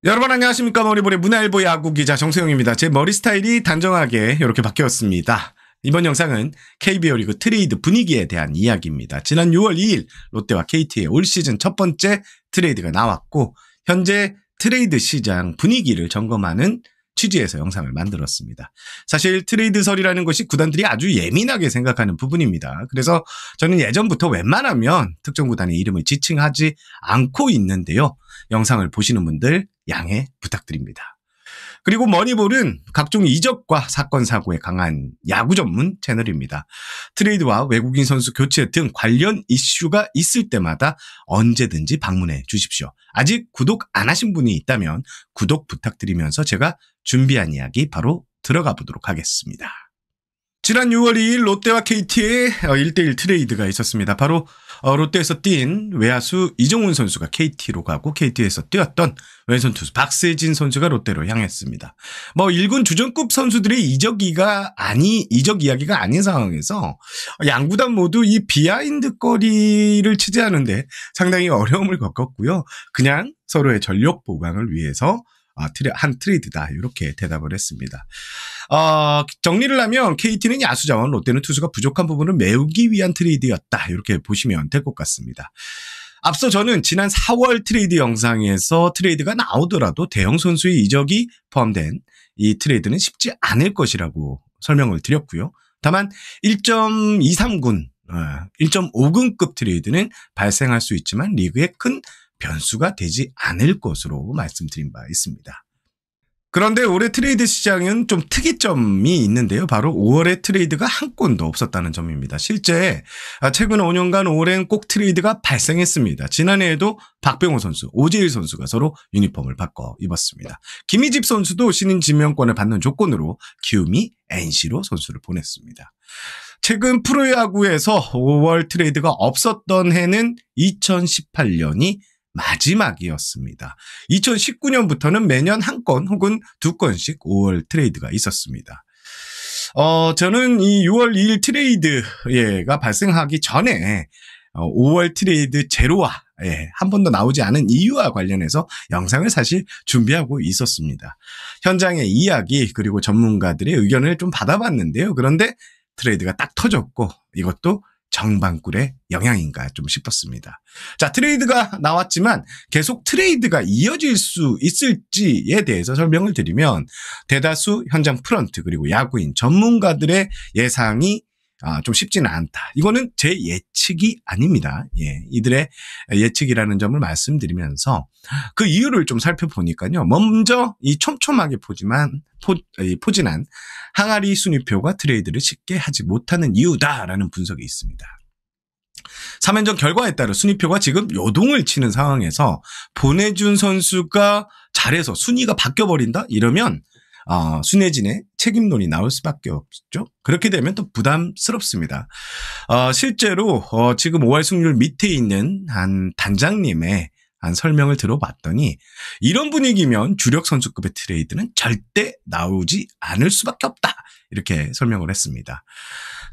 여러분 안녕하십니까. 머리볼의 문화일보 야구 기자 정세용입니다. 제 머리 스타일이 단정하게 이렇게 바뀌었습니다. 이번 영상은 KBO 리그 트레이드 분위기에 대한 이야기입니다. 지난 6월 2일 롯데와 KT의 올 시즌 첫 번째 트레이드가 나왔고 현재 트레이드 시장 분위기를 점검하는 취지에서 영상을 만들었습니다. 사실 트레이드설이라는 것이 구단들이 아주 예민하게 생각하는 부분입니다. 그래서 저는 예전부터 웬만하면 특정 구단의 이름을 지칭하지 않고 있는데요. 영상을 보시는 분들 양해 부탁드립니다. 그리고 머니볼은 각종 이적과 사건 사고에 강한 야구 전문 채널입니다. 트레이드와 외국인 선수 교체 등 관련 이슈가 있을 때마다 언제든지 방문해 주십시오. 아직 구독 안 하신 분이 있다면 구독 부탁드리면서 제가 준비한 이야기 바로 들어가 보도록 하겠습니다. 지난 6월 2일 롯데와 KT의 1대1 트레이드가 있었습니다. 바로 롯데에서 뛴 외야수 이정훈 선수가 KT로 가고 KT에서 뛰었던 왼손 투수 박세진 선수가 롯데로 향했습니다. 1군 주전급 선수들의 이적 이야기가 아닌 상황에서 양구단 모두 이 비하인드 거리를 취재하는데 상당히 어려움을 겪었고요. 그냥 서로의 전력 보강을 위해서 한 트레이드다 이렇게 대답을 했습니다. 정리를 하면 KT는 야수 자원, 롯데는 투수가 부족한 부분을 메우기 위한 트레이드였다 이렇게 보시면 될 것 같습니다. 앞서 저는 지난 4월 트레이드 영상에서 트레이드가 나오더라도 대형 선수의 이적이 포함된 이 트레이드는 쉽지 않을 것이라고 설명을 드렸고요. 다만 1.23군, 1.5군급 트레이드는 발생할 수 있지만 리그에 큰 변수가 되지 않을 것으로 말씀드린 바 있습니다. 그런데 올해 트레이드 시장은 좀 특이점이 있는데요. 바로 5월에 트레이드가 한 건도 없었다는 점입니다. 실제 최근 5년간 5월엔 꼭 트레이드가 발생했습니다. 지난해에도 박병호 선수, 오재일 선수가 서로 유니폼을 바꿔 입었습니다. 김희집 선수도 신인 지명권을 받는 조건으로 키움이 NC로 선수를 보냈습니다. 최근 프로야구에서 5월 트레이드가 없었던 해는 2018년이 마지막이었습니다. 2019년부터는 매년 한 건 혹은 두 건씩 5월 트레이드가 있었습니다. 저는 이 6월 2일 트레이드가 발생하기 전에 5월 트레이드 제로화 한 번도 나오지 않은 이유와 관련해서 영상을 사실 준비하고 있었습니다. 현장의 이야기 그리고 전문가들의 의견을 좀 받아봤는데요. 그런데 트레이드가 딱 터졌고 이것도 정방꿀의 영향인가 좀 싶었습니다. 자, 트레이드가 나왔지만 계속 트레이드가 이어질 수 있을지에 대해서 설명을 드리면 대다수 현장 프런트 그리고 야구인 전문가들의 예상이 좀 쉽지는 않다. 이거는 제 예측이 아닙니다. 이들의 예측이라는 점을 말씀드리면서 그 이유를 좀 살펴보니까요. 먼저 이 촘촘하게 포진한 항아리 순위표가 트레이드를 쉽게 하지 못하는 이유다라는 분석이 있습니다. 3연전 결과에 따라 순위표가 지금 요동을 치는 상황에서 보내준 선수가 잘해서 순위가 바뀌어버린다? 이러면 순회진의 책임론이 나올 수밖에 없죠. 그렇게 되면 또 부담스럽습니다. 실제로 지금 5할 승률 밑에 있는 한 단장님의 한 설명을 들어봤더니 이런 분위기면 주력 선수급의 트레이드는 절대 나오지 않을 수밖에 없다. 이렇게 설명을 했습니다.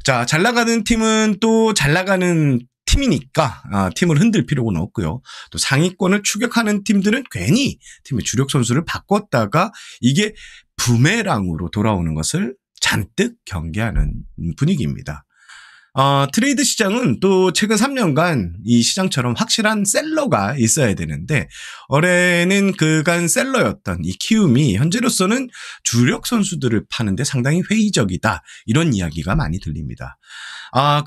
자, 잘 나가는 팀은 또 잘 나가는 팀이니까 팀을 흔들 필요는 없고요. 또 상위권을 추격하는 팀들은 괜히 팀의 주력 선수를 바꿨다가 이게 부메랑으로 돌아오는 것을 잔뜩 경계하는 분위기입니다. 트레이드 시장은 또 최근 3년간 이 시장처럼 확실한 셀러가 있어야 되는데 올해는 그간 셀러였던 이 키움이 현재로서는 주력 선수들을 파는데 상당히 회의적이다. 이런 이야기가 많이 들립니다.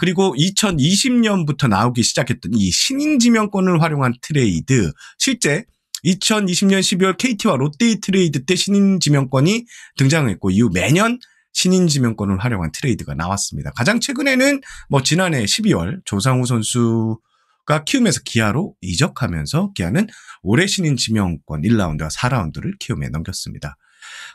그리고 2020년부터 나오기 시작했던 이 신인 지명권을 활용한 트레이드 실제 2020년 12월 KT와 롯데의 트레이드 때 신인 지명권이 등장했고 이후 매년 신인 지명권을 활용한 트레이드가 나왔습니다. 가장 최근에는 지난해 12월 조상우 선수가 키움에서 기아로 이적하면서 기아는 올해 신인 지명권 1라운드와 4라운드를 키움에 넘겼습니다.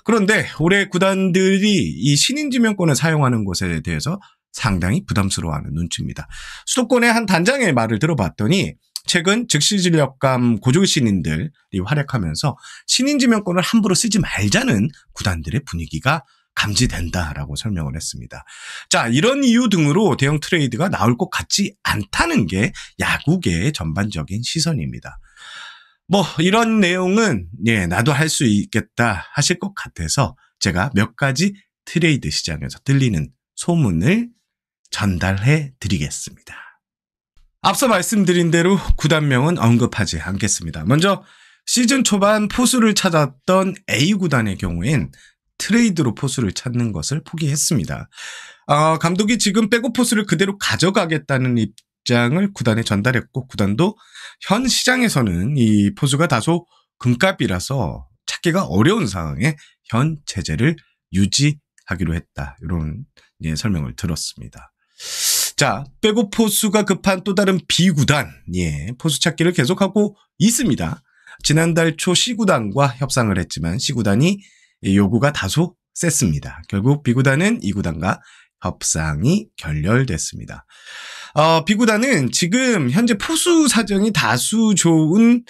그런데 올해 구단들이 이 신인 지명권을 사용하는 것에 대해서 상당히 부담스러워하는 눈치입니다. 수도권의 한 단장의 말을 들어봤더니 최근 즉시 전력감 고졸 신인들이 활약하면서 신인 지명권을 함부로 쓰지 말자는 구단들의 분위기가 감지된다라고 설명을 했습니다. 자, 이런 이유 등으로 대형 트레이드가 나올 것 같지 않다는 게 야구계의 전반적인 시선입니다. 뭐 이런 내용은 나도 할 수 있겠다 하실 것 같아서 제가 몇 가지 트레이드 시장에서 들리는 소문을 전달해 드리겠습니다. 앞서 말씀드린 대로 구단명은 언급하지 않겠습니다. 먼저 시즌 초반 포수를 찾았던 A구단의 경우엔 트레이드로 포수를 찾는 것을 포기했습니다. 감독이 지금 백업 포수를 그대로 가져가겠다는 입장을 구단에 전달했고, 구단도 현 시장에서는 이 포수가 다소 금값이라서 찾기가 어려운 상황에 현 체제를 유지하기로 했다. 이런 설명을 들었습니다. 자, 백업 포수가 급한 또 다른 B구단, 포수 찾기를 계속하고 있습니다. 지난달 초 C구단과 협상을 했지만 C구단이 요구가 다소 셌습니다. 결국 B구단은 E구단과 협상이 결렬됐습니다. B구단은 지금 현재 포수 사정이 다소 좋은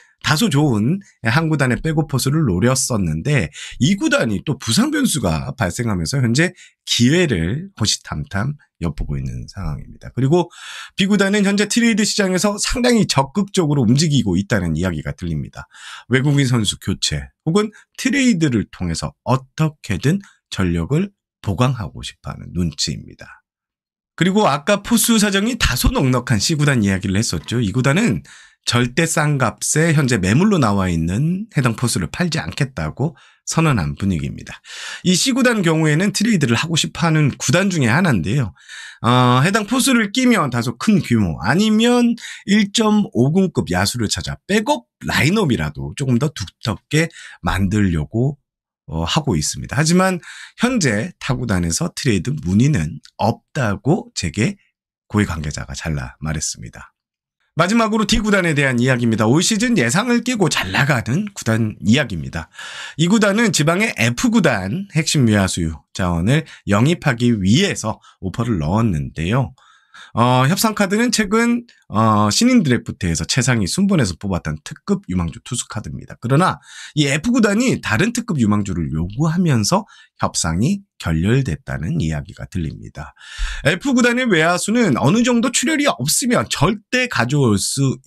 한 구단의 백업 포수를 노렸었는데 이 구단이 또 부상 변수가 발생하면서 현재 기회를 호시탐탐 엿보고 있는 상황입니다. 그리고 B구단은 현재 트레이드 시장에서 상당히 적극적으로 움직이고 있다는 이야기가 들립니다. 외국인 선수 교체 혹은 트레이드를 통해서 어떻게든 전력을 보강하고 싶어하는 눈치입니다. 그리고 아까 포수 사정이 다소 넉넉한 C구단 이야기를 했었죠. 이 구단은 절대 싼 값에 현재 매물로 나와 있는 해당 포수를 팔지 않겠다고 선언한 분위기입니다. 이 C구단 경우에는 트레이드를 하고 싶어하는 구단 중에 하나인데요. 해당 포수를 끼면 다소 큰 규모 아니면 1.5군급 야수를 찾아 백업 라인업이라도 조금 더 두텁게 만들려고 하고 있습니다. 하지만 현재 타구단에서 트레이드 문의는 없다고 제게 고위 관계자가 잘라 말했습니다. 마지막으로 D구단에 대한 이야기입니다. 올 시즌 예상을 깨고 잘 나가는 구단 이야기입니다. 이 구단은 지방의 F구단 핵심 외야수 자원을 영입하기 위해서 오퍼를 넣었는데요. 협상 카드는 최근 신인 드래프트에서 최상위 순번에서 뽑았던 특급 유망주 투수 카드입니다. 그러나 이 F구단이 다른 특급 유망주를 요구하면서 협상이 결렬됐다는 이야기가 들립니다. F구단의 외야수는 어느 정도 출혈이 없으면 절대 가져올 수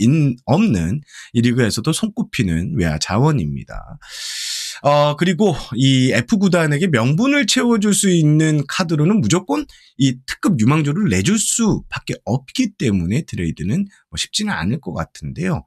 없는 이 리그에서도 손꼽히는 외야 자원입니다. 그리고 이 F구단에게 명분을 채워줄 수 있는 카드로는 무조건 이 특급 유망주를 내줄 수밖에 없기 때문에 트레이드는 쉽지는 않을 것 같은데요.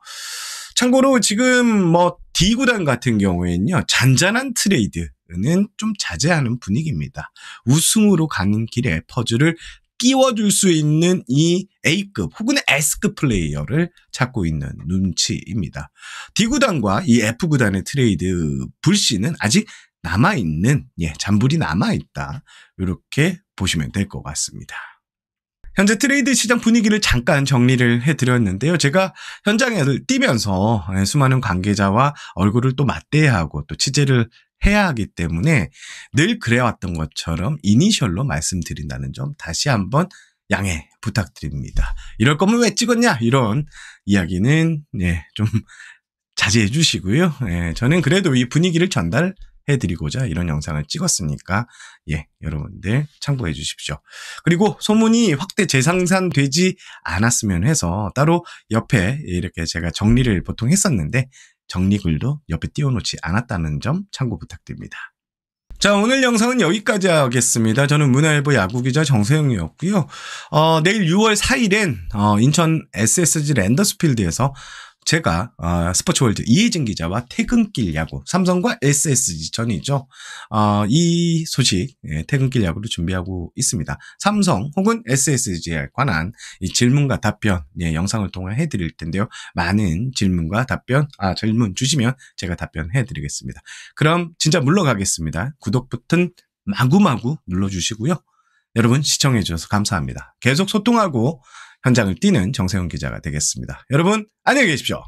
참고로 지금 D구단 같은 경우에는요, 잔잔한 트레이드는 좀 자제하는 분위기입니다. 우승으로 가는 길에 퍼즐을 끼워줄 수 있는 이 A급 혹은 S급 플레이어를 찾고 있는 눈치입니다. D구단과 이 F구단의 트레이드 불씨는 아직 남아있는, 잔불이 남아있다. 이렇게 보시면 될 것 같습니다. 현재 트레이드 시장 분위기를 잠깐 정리를 해드렸는데요. 제가 현장에 뛰면서 수많은 관계자와 얼굴을 또 맞대야 하고 또 취재를 해야 하기 때문에 늘 그래왔던 것처럼 이니셜로 말씀드린다는 점 다시 한번 양해 부탁드립니다. 이럴 거면 왜 찍었냐? 이런 이야기는 좀 자제해 주시고요. 저는 그래도 이 분위기를 전달해드리고자 이런 영상을 찍었으니까 여러분들 참고해 주십시오. 그리고 소문이 확대 재생산되지 않았으면 해서 따로 옆에 이렇게 제가 정리를 보통 했었는데 정리글도 옆에 띄워놓지 않았다는 점 참고 부탁드립니다. 자, 오늘 영상은 여기까지 하겠습니다. 저는 문화일보 야구기자 정세영이었고요. 내일 6월 4일엔 인천 SSG 랜더스필드에서 제가 스포츠월드 이혜진 기자와 퇴근길 야구, 삼성과 SSG전이죠. 이 소식 퇴근길 야구를 준비하고 있습니다. 삼성 혹은 SSG에 관한 이 질문과 답변 영상을 통해 해드릴 텐데요. 많은 질문과 답변, 질문 주시면 제가 답변해드리겠습니다. 그럼 진짜 물러가겠습니다. 구독 버튼 마구마구 눌러주시고요. 여러분 시청해주셔서 감사합니다. 계속 소통하고 현장을 뛰는 정세영 기자가 되겠습니다. 여러분 안녕히 계십시오.